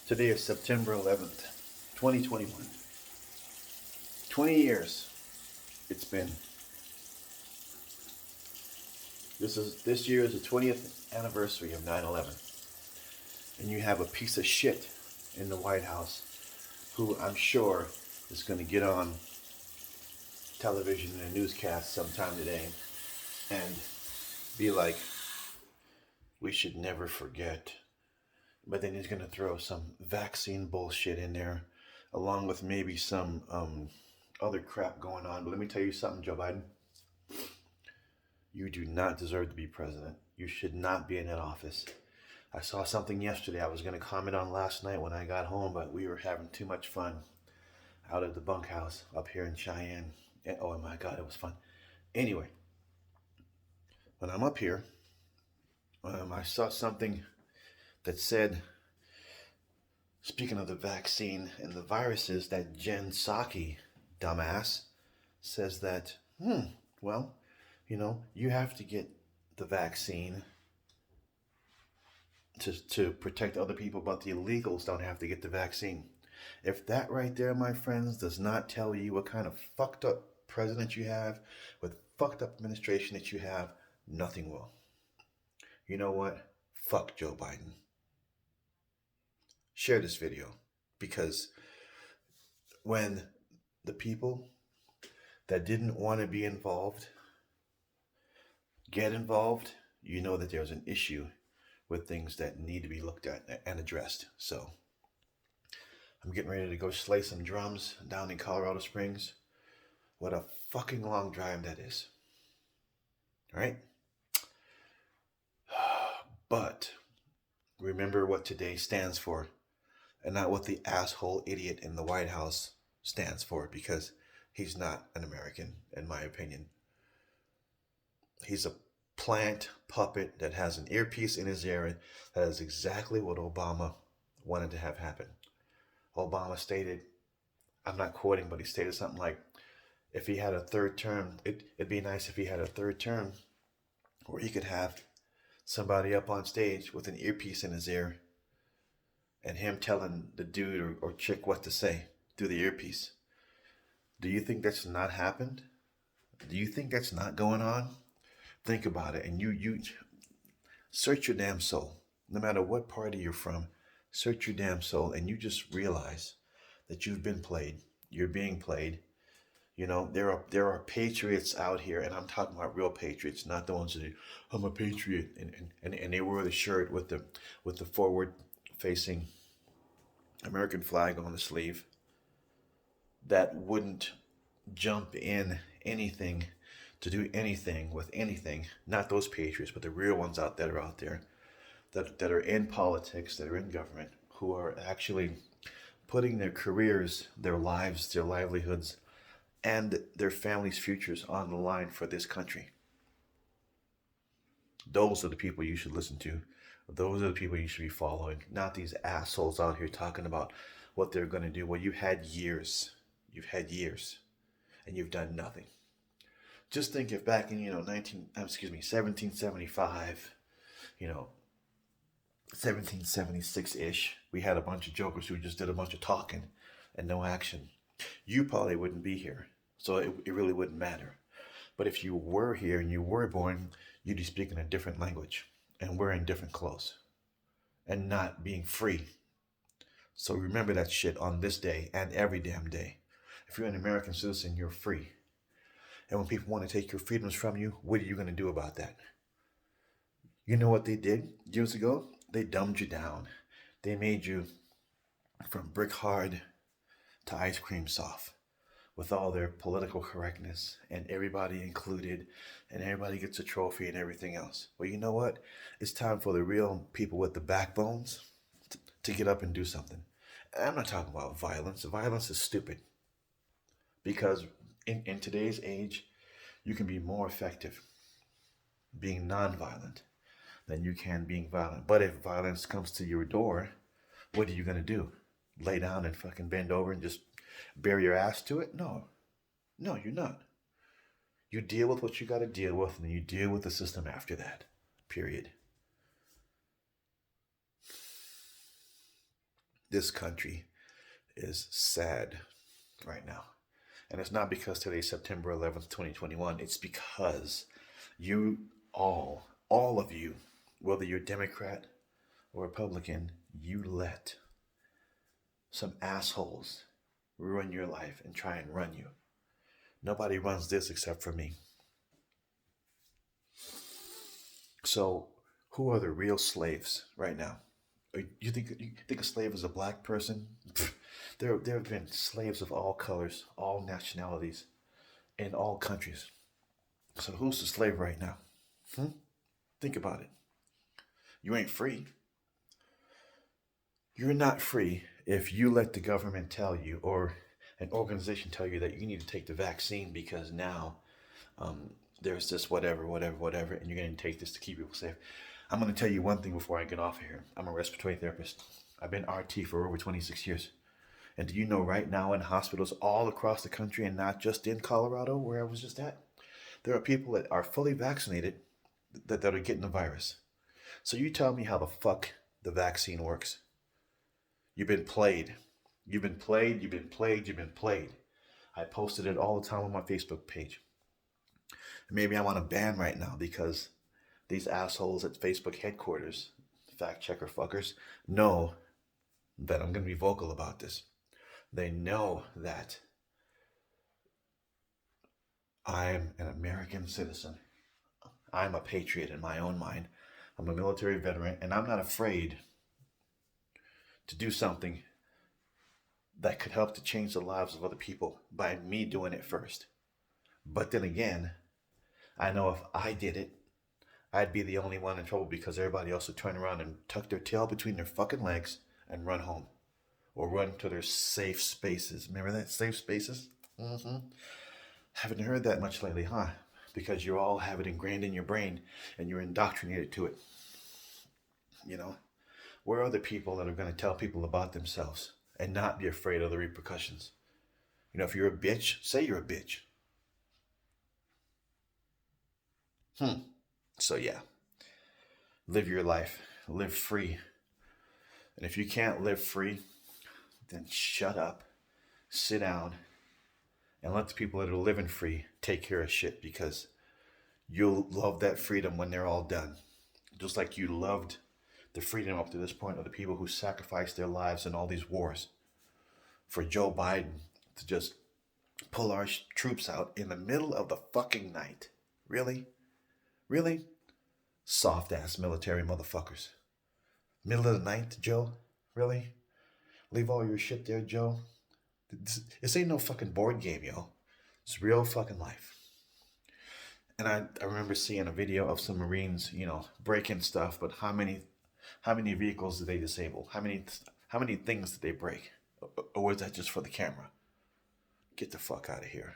Today is September 11th, 2021. 20 years it's been. This year is the 20th anniversary of 9/11. And you have a piece of shit in the White House who I'm sure is going to get on television in a newscast sometime today and be like, we should never forget. But then he's going to throw some vaccine bullshit in there, along with maybe some other crap going on. But let me tell you something, Joe Biden. You do not deserve to be president. You should not be in that office. I saw something yesterday I was going to comment on last night when I got home, but we were having too much fun out at the bunkhouse up here in Cheyenne. And, oh my God, it was fun. Anyway, when I'm up here, I saw something that said, speaking of the vaccine and the viruses, that Jen Psaki, dumbass, says that, well, you have to get the vaccine to protect other people, but the illegals don't have to get the vaccine. If that right there, my friends, does not tell you what kind of fucked up president you have, with fucked up administration that you have, nothing will. You know what? Fuck Joe Biden. Share this video, because when the people that didn't want to be involved get involved, you know that there's an issue with things that need to be looked at and addressed. So I'm getting ready to go slay some drums down in Colorado Springs. What a fucking long drive that is. All right? But remember what today stands for, and not what the asshole idiot in the White House stands for, because he's not an American, in my opinion. He's a plant puppet that has an earpiece in his ear. That is exactly what Obama wanted to have happen. Obama stated, I'm not quoting, but he stated something like, if he had a third term, it'd be nice if he had a third term where he could have somebody up on stage with an earpiece in his ear and him telling the dude or chick what to say through the earpiece. Do you think that's not happened? Do you think that's not going on? Think about it, and you search your damn soul. No matter what party you're from, search your damn soul, and you just realize that you've been played. You're being played. There are patriots out here, and I'm talking about real patriots, not the ones that I'm a patriot, and they wear the shirt with the forward facing American flag on the sleeve, that wouldn't jump in anything to do anything with anything. Not those patriots, but the real ones that are out there, that are in politics, that are in government, who are actually putting their careers, their lives, their livelihoods, and their families' futures on the line for this country. Those are the people you should listen to. Those are the people you should be following, not these assholes out here talking about what they're going to do. Well, you've had years, and you've done nothing. Just think if back in 1775, 1776-ish, we had a bunch of jokers who just did a bunch of talking and no action. You probably wouldn't be here, so it really wouldn't matter. But if you were here and you were born, you'd be speaking a different language and wearing different clothes and not being free. So remember that shit on this day and every damn day. If you're an American citizen, you're free. And when people want to take your freedoms from you, what are you going to do about that? You know what they did years ago? They dumbed you down. They made you from brick hard to ice cream soft, with all their political correctness and everybody included, and everybody gets a trophy and everything else. Well, you know what? It's time for the real people with the backbones to get up and do something. And I'm not talking about violence. Violence is stupid, because in today's age, you can be more effective being nonviolent than you can being violent. But if violence comes to your door, what are you going to do? Lay down and fucking bend over and just bury your ass to it? No, you're not. You deal with what you got to deal with, and then you deal with the system after that. Period. This country is sad right now. And it's not because today's September 11th, 2021. It's because you all of you, whether you're Democrat or Republican, you let some assholes ruin your life and try and run you. Nobody runs this except for me. So, who are the real slaves right now? You think a slave is a black person? There have been slaves of all colors, all nationalities, in all countries. So who's the slave right now? Hmm? Think about it. You ain't free. You're not free if you let the government tell you or an organization tell you that you need to take the vaccine because now um, there's this whatever, and you're going to take this to keep people safe. I'm going to tell you one thing before I get off of here. I'm a respiratory therapist. I've been RT for over 26 years. And do you know right now in hospitals all across the country and not just in Colorado, where I was just at, there are people that are fully vaccinated that are getting the virus. So you tell me how the fuck the vaccine works. You've been played. You've been played, you've been played, you've been played. I posted it all the time on my Facebook page. Maybe I'm on a ban right now because these assholes at Facebook headquarters, fact checker fuckers, know that I'm going to be vocal about this. They know that I'm an American citizen. I'm a patriot in my own mind. I'm a military veteran, and I'm not afraid to do something that could help to change the lives of other people by me doing it first. But then again, I know if I did it, I'd be the only one in trouble because everybody else would turn around and tuck their tail between their fucking legs and run home or run to their safe spaces. Remember that? Safe spaces? Mm-hmm. Haven't heard that much lately, huh? Because you all have it ingrained in your brain and you're indoctrinated to it. You know, where are the people that are going to tell people about themselves and not be afraid of the repercussions? You know, if you're a bitch, say you're a bitch. So yeah, live your life, live free. And if you can't live free, then shut up, sit down, and let the people that are living free take care of shit because you'll love that freedom when they're all done. Just like you loved the freedom up to this point of the people who sacrificed their lives in all these wars. For Joe Biden to just pull our troops out in the middle of the fucking night. Really? Really? Soft ass military motherfuckers. Middle of the night, Joe? Really? Leave all your shit there, Joe? This ain't no fucking board game, yo. It's real fucking life. And I remember seeing a video of some Marines, breaking stuff, but how many vehicles did they disable? How many things did they break? Or was that just for the camera? Get the fuck out of here.